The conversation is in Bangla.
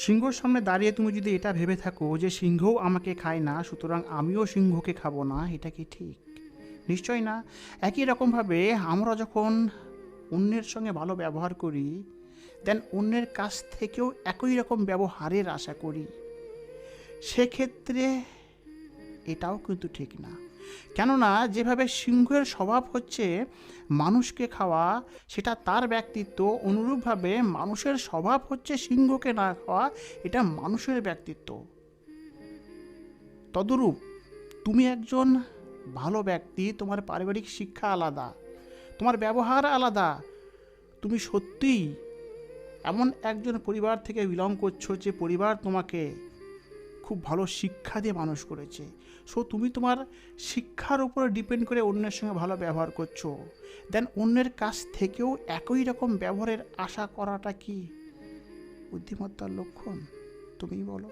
সিংহর সামনে দাঁড়িয়ে তুমি যদি এটা ভেবে থাকো যে সিংহও আমাকে খায় না, সুতরাং আমিও সিংহকে খাবো না, এটা কি ঠিক? নিশ্চয় না। একই রকমভাবে আমরা যখন অন্যের সঙ্গে ভালো ব্যবহার করি, দেন অন্যের কাছ থেকেও একই রকম ব্যবহারের আশা করি, সেক্ষেত্রে এটাও কিন্তু ঠিক না। কেননা যেভাবে সিংহের স্বভাব হচ্ছে মানুষকে খাওয়া, সেটা তার ব্যক্তিত্ব, অনুরূপভাবে মানুষের স্বভাব হচ্ছে সিংহকে না খাওয়া, এটা মানুষের ব্যক্তিত্ব। তদরূপ তুমি একজন ভালো ব্যক্তি, তোমার পারিবারিক শিক্ষা আলাদা, তোমার ব্যবহার আলাদা, তুমি সত্যিই এমন একজন পরিবার থেকে বিলং করছো যে পরিবার তোমাকে খুব ভালো শিক্ষা দিয়ে মানুষ করেছে। সো তুমি তোমার শিক্ষার উপরে ডিপেন্ড করে অন্যের সঙ্গে ভালো ব্যবহার করছো, দেন অন্যের কাছ থেকেও একই রকম ব্যবহারের আশা করাটা কি বুদ্ধিমত্তার লক্ষণ? তুমিই বলো।